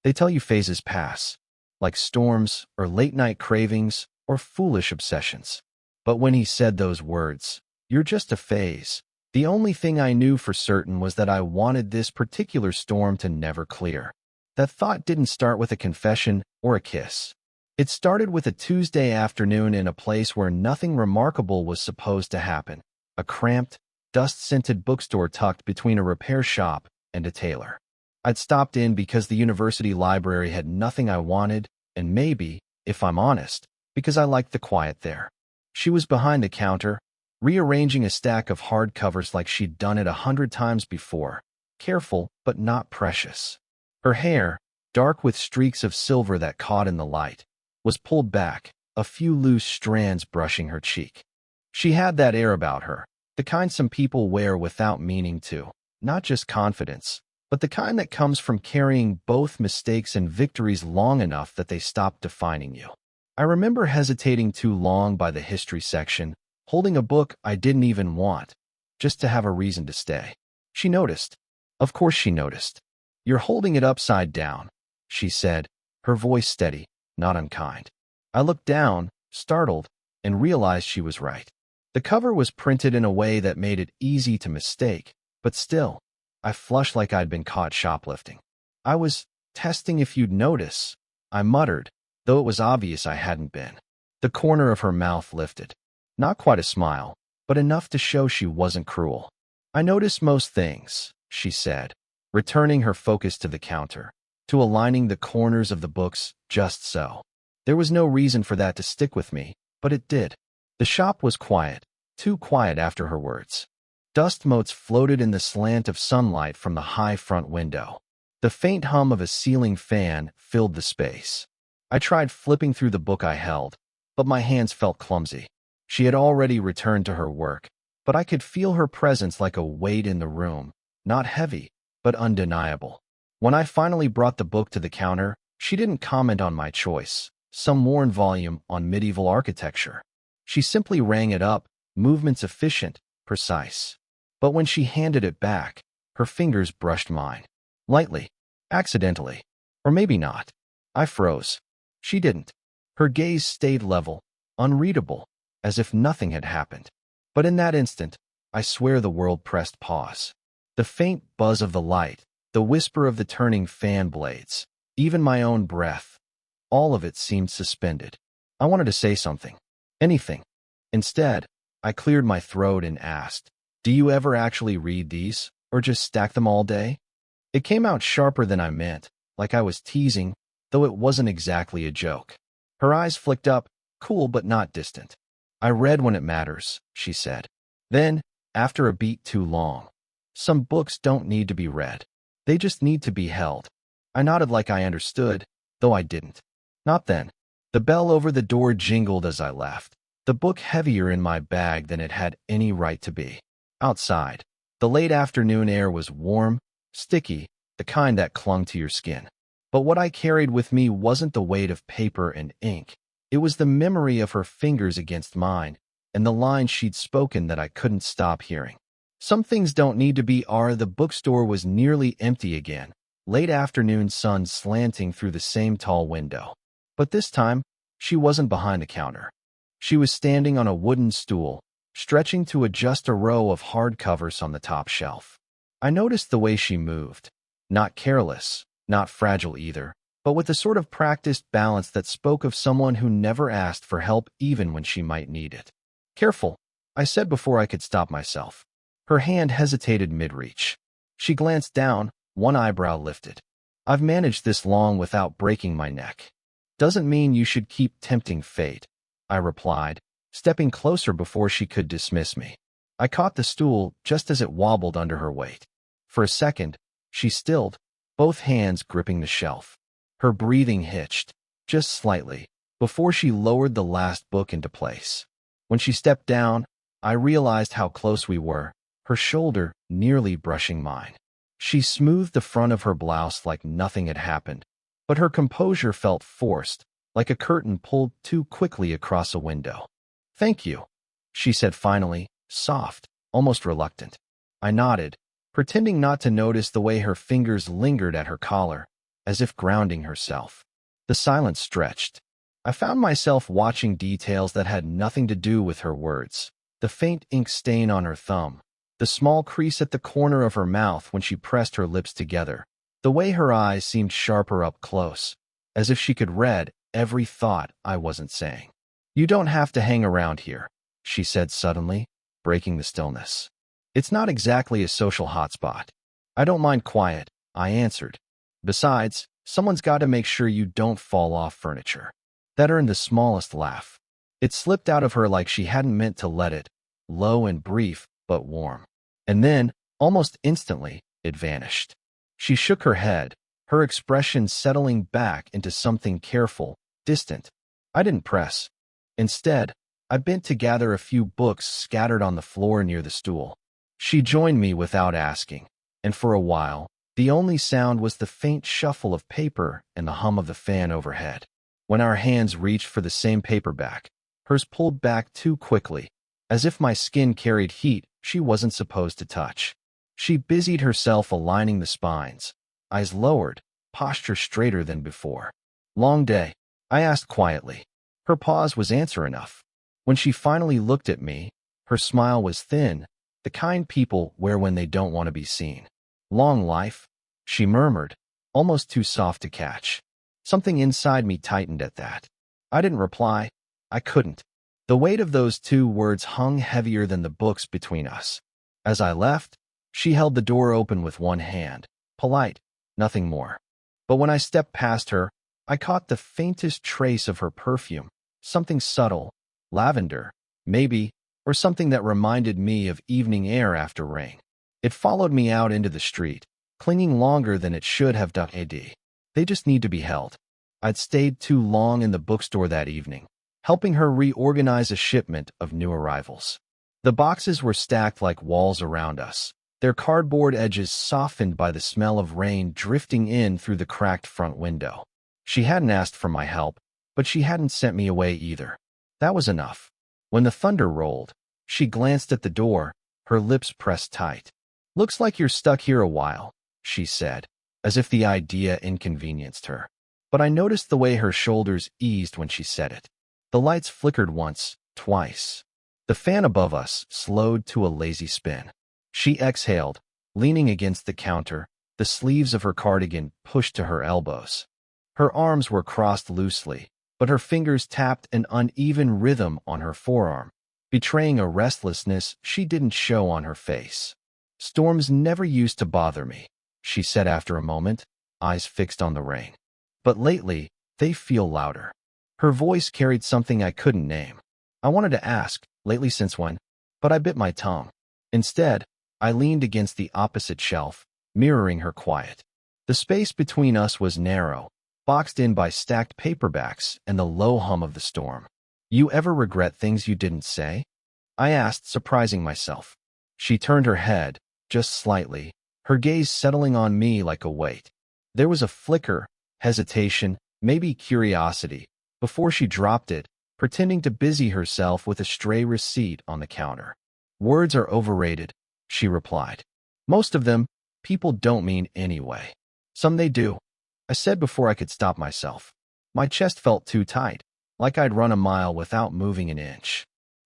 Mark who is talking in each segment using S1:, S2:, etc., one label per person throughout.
S1: They tell you phases pass, like storms or late-night cravings or foolish obsessions. But when he said those words, "You're just a phase," the only thing I knew for certain was that I wanted this particular storm to never clear. That thought didn't start with a confession or a kiss. It started with a Tuesday afternoon in a place where nothing remarkable was supposed to happen. A cramped, dust-scented bookstore tucked between a repair shop and a tailor. I'd stopped in because the university library had nothing I wanted, and maybe, if I'm honest, because I liked the quiet there. She was behind the counter, rearranging a stack of hardcovers like she'd done it 100 times before, careful but not precious. Her hair, dark with streaks of silver that caught in the light, was pulled back, a few loose strands brushing her cheek. She had that air about her, the kind some people wear without meaning to, not just confidence, but the kind that comes from carrying both mistakes and victories long enough that they stop defining you. I remember hesitating too long by the history section, holding a book I didn't even want, just to have a reason to stay. She noticed. Of course she noticed. "You're holding it upside down," she said, her voice steady, not unkind. I looked down, startled, and realized she was right. The cover was printed in a way that made it easy to mistake, but still, I flushed like I'd been caught shoplifting. "I was testing if you'd notice," I muttered, though it was obvious I hadn't been. The corner of her mouth lifted. Not quite a smile, but enough to show she wasn't cruel. "I notice most things," she said, returning her focus to the counter, to aligning the corners of the books just so. There was no reason for that to stick with me, but it did. The shop was quiet, too quiet after her words. Dust motes floated in the slant of sunlight from the high front window. The faint hum of a ceiling fan filled the space. I tried flipping through the book I held, but my hands felt clumsy. She had already returned to her work, but I could feel her presence like a weight in the room, not heavy, but undeniable. When I finally brought the book to the counter, she didn't comment on my choice, some worn volume on medieval architecture. She simply rang it up, movements efficient, precise. But when she handed it back, her fingers brushed mine. Lightly, accidentally, or maybe not. I froze. She didn't. Her gaze stayed level, unreadable, as if nothing had happened. But in that instant, I swear the world pressed pause. The faint buzz of the light, the whisper of the turning fan blades, even my own breath, all of it seemed suspended. I wanted to say something. Anything. Instead, I cleared my throat and asked, "Do you ever actually read these, or just stack them all day?" It came out sharper than I meant, like I was teasing, though it wasn't exactly a joke. Her eyes flicked up, cool but not distant. "I read when it matters," she said. Then, after a beat too long, "Some books don't need to be read. They just need to be held." I nodded like I understood, though I didn't. Not then. The bell over the door jingled as I left, the book heavier in my bag than it had any right to be. Outside, the late afternoon air was warm, sticky, the kind that clung to your skin. But what I carried with me wasn't the weight of paper and ink. It was the memory of her fingers against mine, and the lines she'd spoken that I couldn't stop hearing. Some things don't need to be are. The bookstore was nearly empty again, late afternoon sun slanting through the same tall window. But this time, she wasn't behind the counter. She was standing on a wooden stool, stretching to adjust a row of hardcovers on the top shelf. I noticed the way she moved. Not careless, not fragile either, but with a sort of practiced balance that spoke of someone who never asked for help even when she might need it. "Careful," I said before I could stop myself. Her hand hesitated mid-reach. She glanced down, one eyebrow lifted. "I've managed this long without breaking my neck. Doesn't mean you should keep tempting fate," I replied, stepping closer before she could dismiss me. I caught the stool just as it wobbled under her weight. For a second, she stilled, both hands gripping the shelf. Her breathing hitched, just slightly, before she lowered the last book into place. When she stepped down, I realized how close we were, her shoulder nearly brushing mine. She smoothed the front of her blouse like nothing had happened, but her composure felt forced, like a curtain pulled too quickly across a window. "Thank you," she said finally, soft, almost reluctant. I nodded, pretending not to notice the way her fingers lingered at her collar, as if grounding herself. The silence stretched. I found myself watching details that had nothing to do with her words. The faint ink stain on her thumb, the small crease at the corner of her mouth when she pressed her lips together, the way her eyes seemed sharper up close, as if she could read every thought I wasn't saying. "You don't have to hang around here," she said suddenly, breaking the stillness. "It's not exactly a social hotspot." "I don't mind quiet," I answered. "Besides, someone's got to make sure you don't fall off furniture." That earned the smallest laugh. It slipped out of her like she hadn't meant to let it, low and brief, but warm. And then, almost instantly, it vanished. She shook her head, her expression settling back into something careful, distant. I didn't press. Instead, I bent to gather a few books scattered on the floor near the stool. She joined me without asking, and for a while, the only sound was the faint shuffle of paper and the hum of the fan overhead. When our hands reached for the same paperback, hers pulled back too quickly, as if my skin carried heat she wasn't supposed to touch. She busied herself aligning the spines, eyes lowered, posture straighter than before. "Long day?" I asked quietly. Her pause was answer enough. When she finally looked at me, her smile was thin, the kind people wear when they don't want to be seen. "Long life," she murmured, almost too soft to catch. Something inside me tightened at that. I didn't reply. I couldn't. The weight of those two words hung heavier than the books between us. As I left, she held the door open with one hand, polite, nothing more. But when I stepped past her, I caught the faintest trace of her perfume, something subtle, lavender, maybe, or something that reminded me of evening air after rain. It followed me out into the street, clinging longer than it should have done. They just need to be held. I'd stayed too long in the bookstore that evening, helping her reorganize a shipment of new arrivals. The boxes were stacked like walls around us, their cardboard edges softened by the smell of rain drifting in through the cracked front window. She hadn't asked for my help, but she hadn't sent me away either. That was enough. When the thunder rolled, she glanced at the door, her lips pressed tight. "Looks like you're stuck here a while," she said, as if the idea inconvenienced her. But I noticed the way her shoulders eased when she said it. The lights flickered once, twice. The fan above us slowed to a lazy spin. She exhaled, leaning against the counter, the sleeves of her cardigan pushed to her elbows. Her arms were crossed loosely, but her fingers tapped an uneven rhythm on her forearm, betraying a restlessness she didn't show on her face. "Storms never used to bother me," she said after a moment, eyes fixed on the rain. "But lately, they feel louder." Her voice carried something I couldn't name. I wanted to ask, lately since when? But I bit my tongue. Instead, I leaned against the opposite shelf, mirroring her quiet. The space between us was narrow, boxed in by stacked paperbacks and the low hum of the storm. "You ever regret things you didn't say?" I asked, surprising myself. She turned her head, just slightly, her gaze settling on me like a weight. There was a flicker, hesitation, maybe curiosity, before she dropped it, pretending to busy herself with a stray receipt on the counter. "Words are overrated," she replied. "Most of them, people don't mean anyway. Some they do," I said before I could stop myself. My chest felt too tight, like I'd run a mile without moving an inch.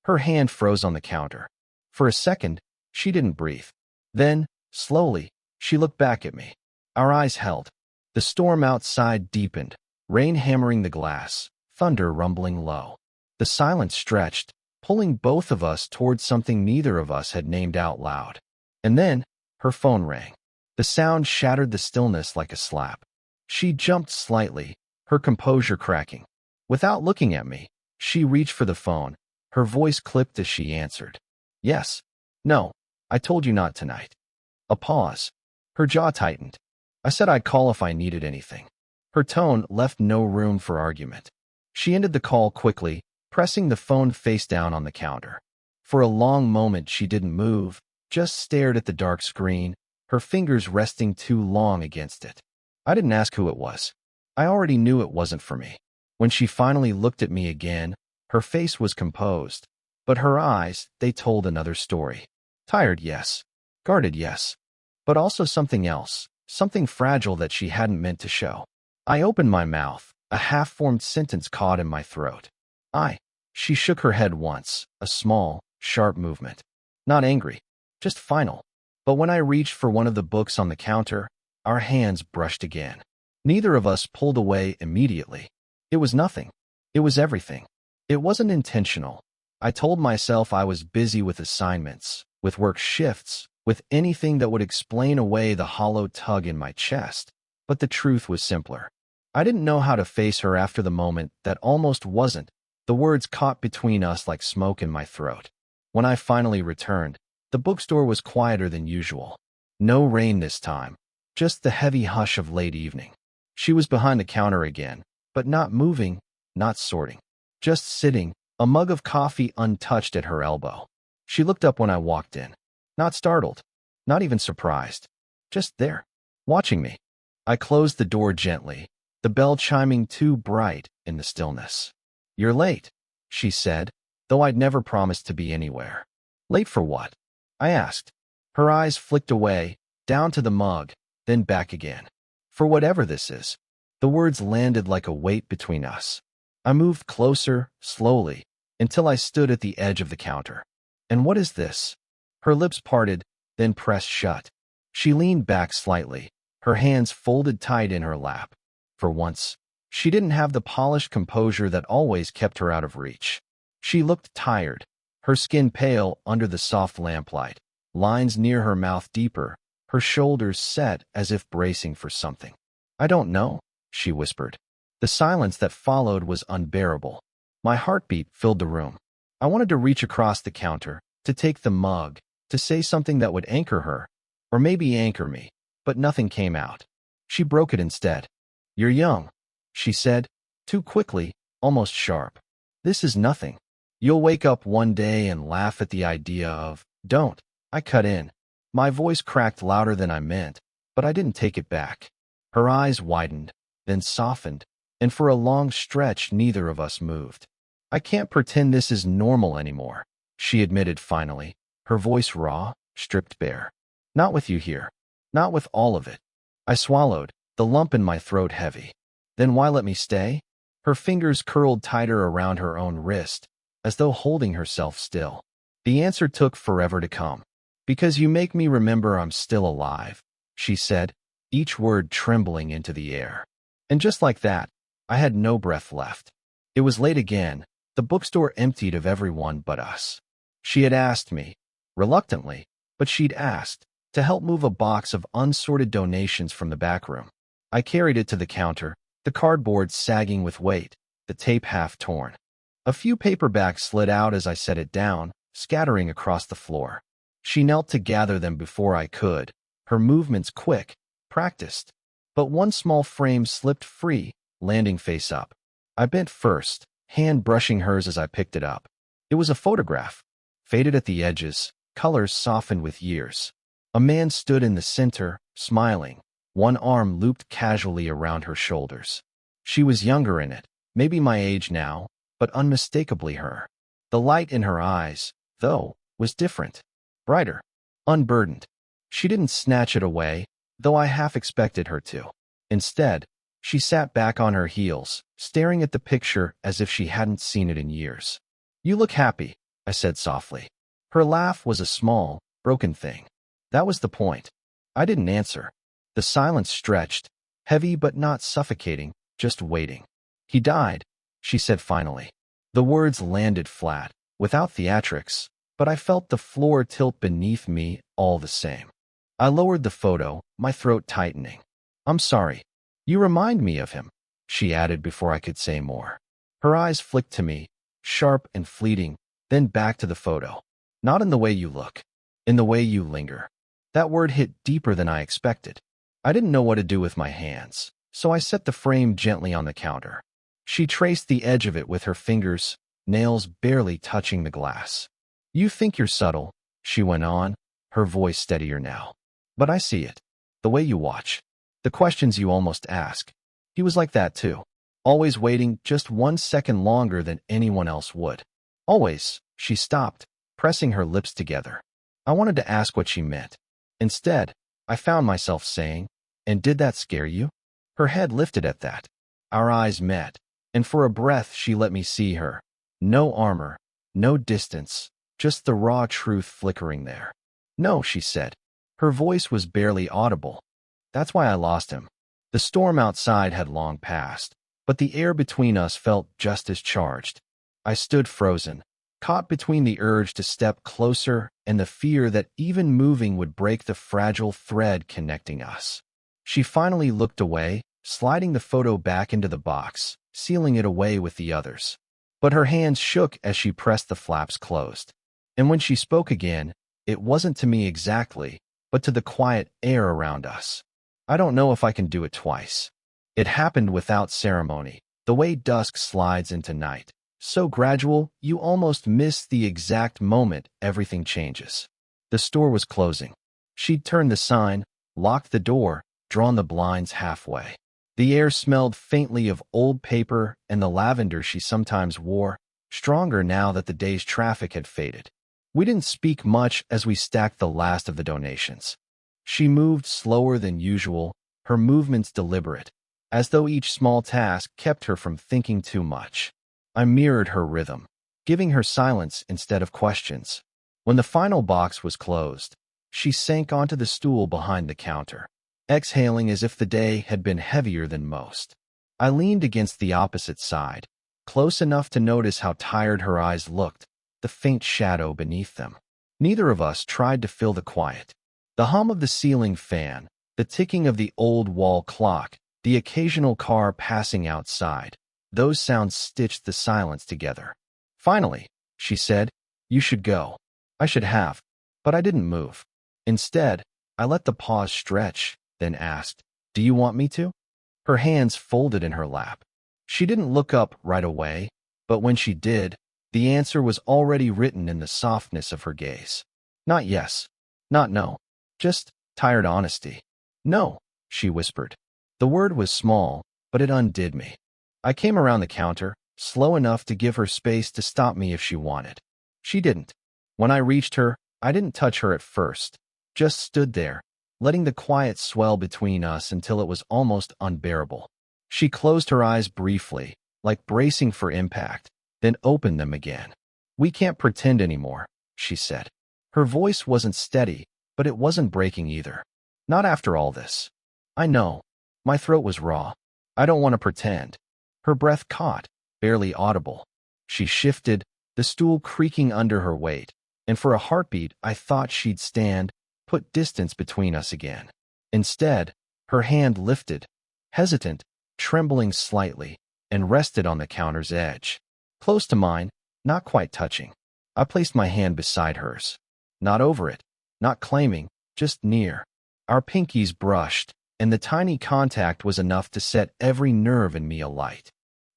S1: Her hand froze on the counter. For a second, she didn't breathe. Then, slowly, she looked back at me. Our eyes held. The storm outside deepened, rain hammering the glass, thunder rumbling low. The silence stretched, pulling both of us towards something neither of us had named out loud. And then, her phone rang. The sound shattered the stillness like a slap. She jumped slightly, her composure cracking. Without looking at me, she reached for the phone, her voice clipped as she answered. "Yes. No. I told you not tonight." A pause. Her jaw tightened. I said I'd call if I needed anything. Her tone left no room for argument. She ended the call quickly, pressing the phone face down on the counter. For a long moment she didn't move, just stared at the dark screen, her fingers resting too long against it. I didn't ask who it was. I already knew it wasn't for me. When she finally looked at me again, her face was composed, but her eyes, they told another story. Tired, yes. Guarded, yes. But also something else, something fragile that she hadn't meant to show. I opened my mouth, a half-formed sentence caught in my throat. She shook her head once, a small, sharp movement. Not angry, just final. But when I reached for one of the books on the counter, our hands brushed again. Neither of us pulled away immediately. It was nothing. It was everything. It wasn't intentional. I told myself I was busy with assignments, with work shifts, with anything that would explain away the hollow tug in my chest. But the truth was simpler. I didn't know how to face her after the moment that almost wasn't. The words caught between us like smoke in my throat. When I finally returned, the bookstore was quieter than usual. No rain this time, just the heavy hush of late evening. She was behind the counter again, but not moving, not sorting. Just sitting, a mug of coffee untouched at her elbow. She looked up when I walked in. Not startled, not even surprised. Just there, watching me. I closed the door gently, the bell chiming too bright in the stillness. "You're late," she said, though I'd never promised to be anywhere. "Late for what?" I asked. Her eyes flicked away, down to the mug, then back again. "For whatever this is." The words landed like a weight between us. I moved closer, slowly, until I stood at the edge of the counter. "And what is this?" Her lips parted, then pressed shut. She leaned back slightly, her hands folded tight in her lap. For once, she didn't have the polished composure that always kept her out of reach. She looked tired, her skin pale under the soft lamplight, lines near her mouth deeper, her shoulders set as if bracing for something. "I don't know," she whispered. The silence that followed was unbearable. My heartbeat filled the room. I wanted to reach across the counter, to take the mug, to say something that would anchor her, or maybe anchor me, but nothing came out. She broke it instead. "You're young," she said, too quickly, almost sharp. "This is nothing. You'll wake up one day and laugh at the idea of—" "Don't," I cut in. My voice cracked louder than I meant, but I didn't take it back. Her eyes widened, then softened, and for a long stretch neither of us moved. "I can't pretend this is normal anymore," she admitted finally, her voice raw, stripped bare. "Not with you here. Not with all of it." I swallowed, the lump in my throat heavy. "Then why let me stay?" Her fingers curled tighter around her own wrist, as though holding herself still. The answer took forever to come. "Because you make me remember I'm still alive," she said, each word trembling into the air. And just like that, I had no breath left. It was late again, the bookstore emptied of everyone but us. She had asked me, reluctantly, but she'd asked, to help move a box of unsorted donations from the back room. I carried it to the counter, the cardboard sagging with weight, the tape half torn. A few paperbacks slid out as I set it down, scattering across the floor. She knelt to gather them before I could, her movements quick, practiced. But one small frame slipped free, landing face up. I bent first, hand brushing hers as I picked it up. It was a photograph, faded at the edges, colors softened with years. A man stood in the center, smiling, one arm looped casually around her shoulders. She was younger in it, maybe my age now, but unmistakably her. The light in her eyes, though, was different, brighter, unburdened. She didn't snatch it away, though I half expected her to. Instead, she sat back on her heels, staring at the picture as if she hadn't seen it in years. "You look happy," I said softly. Her laugh was a small, broken thing. That was the point. I didn't answer. The silence stretched, heavy but not suffocating, just waiting. "He died," she said finally. The words landed flat, without theatrics, but I felt the floor tilt beneath me all the same. I lowered the photo, my throat tightening. "I'm sorry. You remind me of him," she added before I could say more. Her eyes flicked to me, sharp and fleeting, then back to the photo. "Not in the way you look. In the way you linger." That word hit deeper than I expected. I didn't know what to do with my hands, so I set the frame gently on the counter. She traced the edge of it with her fingers, nails barely touching the glass. "You think you're subtle," she went on, her voice steadier now. "But I see it. The way you watch. The questions you almost ask. He was like that too. Always waiting just 1 second longer than anyone else would. Always." She stopped, pressing her lips together. I wanted to ask what she meant. Instead, I found myself saying, And did that scare you? Her head lifted at that. Our eyes met, and for a breath she let me see her. No armor, no distance, just the raw truth flickering there. No, she said. Her voice was barely audible. That's why I lost him. The storm outside had long passed, but the air between us felt just as charged. I stood frozen, caught between the urge to step closer and the fear that even moving would break the fragile thread connecting us. She finally looked away, sliding the photo back into the box, sealing it away with the others. But her hands shook as she pressed the flaps closed. And when she spoke again, it wasn't to me exactly, but to the quiet air around us. I don't know if I can do it twice. It happened without ceremony, the way dusk slides into night. So gradual, you almost miss the exact moment everything changes. The store was closing. She'd turned the sign, locked the door, drawn the blinds halfway. The air smelled faintly of old paper and the lavender she sometimes wore, stronger now that the day's traffic had faded. We didn't speak much as we stacked the last of the donations. She moved slower than usual, her movements deliberate, as though each small task kept her from thinking too much. I mirrored her rhythm, giving her silence instead of questions. When the final box was closed, she sank onto the stool behind the counter, exhaling as if the day had been heavier than most. I leaned against the opposite side, close enough to notice how tired her eyes looked, the faint shadow beneath them. Neither of us tried to fill the quiet. The hum of the ceiling fan, the ticking of the old wall clock, the occasional car passing outside, those sounds stitched the silence together. Finally, she said, "You should go." I should have, but I didn't move. Instead, I let the pause stretch, then asked, "Do you want me to?" Her hands folded in her lap. She didn't look up right away, but when she did, the answer was already written in the softness of her gaze. Not yes, not no, just tired honesty. "No," she whispered. The word was small, but it undid me. I came around the counter, slow enough to give her space to stop me if she wanted. She didn't. When I reached her, I didn't touch her at first, just stood there, letting the quiet swell between us until it was almost unbearable. She closed her eyes briefly, like bracing for impact, then opened them again. "We can't pretend anymore," she said. Her voice wasn't steady, but it wasn't breaking either. "Not after all this." "I know." My throat was raw. "I don't want to pretend." Her breath caught, barely audible. She shifted, the stool creaking under her weight, and for a heartbeat I thought she'd stand, put distance between us again. Instead, her hand lifted, hesitant, trembling slightly, and rested on the counter's edge. Close to mine, not quite touching. I placed my hand beside hers. Not over it, not claiming, just near. Our pinkies brushed, and the tiny contact was enough to set every nerve in me alight.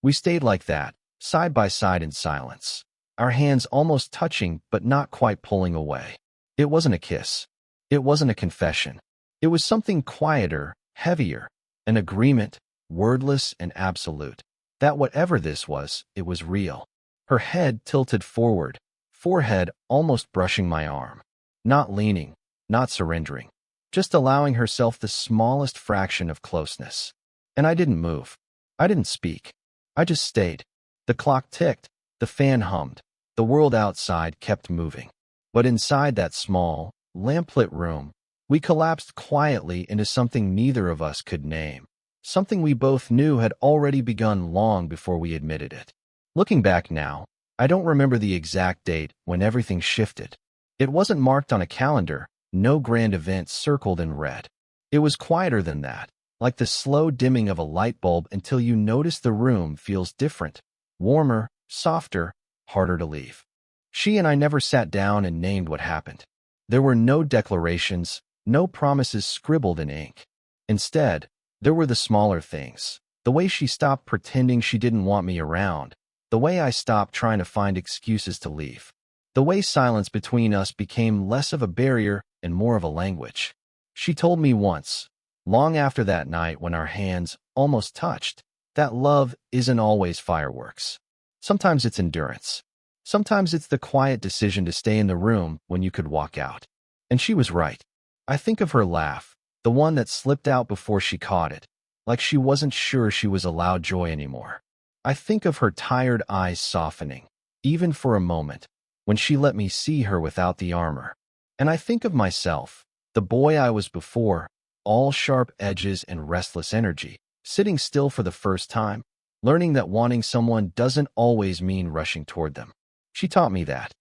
S1: We stayed like that, side by side in silence, our hands almost touching but not quite pulling away. It wasn't a kiss. It wasn't a confession. It was something quieter, heavier, an agreement, wordless and absolute, that whatever this was, it was real. Her head tilted forward, forehead almost brushing my arm. Not leaning, not surrendering, just allowing herself the smallest fraction of closeness. And I didn't move. I didn't speak. I just stayed. The clock ticked, the fan hummed, the world outside kept moving. But inside that small, lamplit room, we collapsed quietly into something neither of us could name, something we both knew had already begun long before we admitted it. Looking back now, I don't remember the exact date when everything shifted. It wasn't marked on a calendar, no grand event circled in red. It was quieter than that, like the slow dimming of a light bulb until you notice the room feels different, warmer, softer, harder to leave. She and I never sat down and named what happened. There were no declarations, no promises scribbled in ink. Instead, there were the smaller things. The way she stopped pretending she didn't want me around. The way I stopped trying to find excuses to leave. The way silence between us became less of a barrier and more of a language. She told me once, long after that night when our hands almost touched, that love isn't always fireworks. Sometimes it's endurance. Sometimes it's the quiet decision to stay in the room when you could walk out. And she was right. I think of her laugh, the the one that slipped out before she caught it, like she wasn't sure she was allowed joy anymore. I think of her tired eyes softening, even for a moment, when she let me see her without the armor. And I think of myself, the boy I was before, all sharp edges and restless energy, sitting still for the first time, learning that wanting someone doesn't always mean rushing toward them. She taught me that.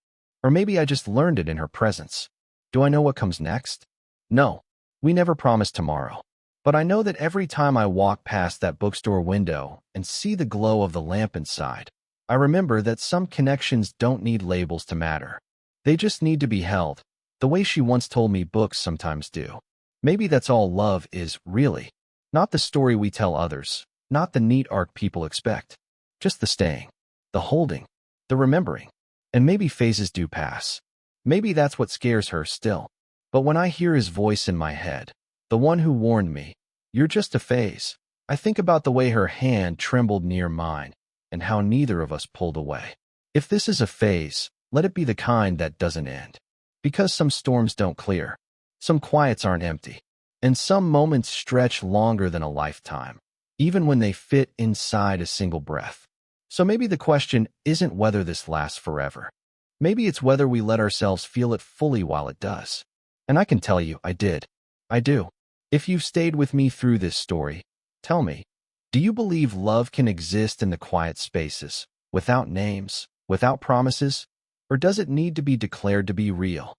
S1: Or maybe I just learned it in her presence. Do I know what comes next? No, we never promised tomorrow. But I know that every time I walk past that bookstore window and see the glow of the lamp inside, I remember that some connections don't need labels to matter. They just need to be held, the way she once told me books sometimes do. Maybe that's all love is, really. Not the story we tell others, not the neat arc people expect. Just the staying, the holding, the remembering. And maybe phases do pass. Maybe that's what scares her still. But when I hear his voice in my head, the one who warned me, "You're just a phase," I think about the way her hand trembled near mine and how neither of us pulled away. If this is a phase, let it be the kind that doesn't end. Because some storms don't clear, some quiets aren't empty, and some moments stretch longer than a lifetime, even when they fit inside a single breath. So maybe the question isn't whether this lasts forever. Maybe it's whether we let ourselves feel it fully while it does. And I can tell you, I did. I do. If you've stayed with me through this story, tell me, do you believe love can exist in the quiet spaces, without names, without promises? Or does it need to be declared to be real?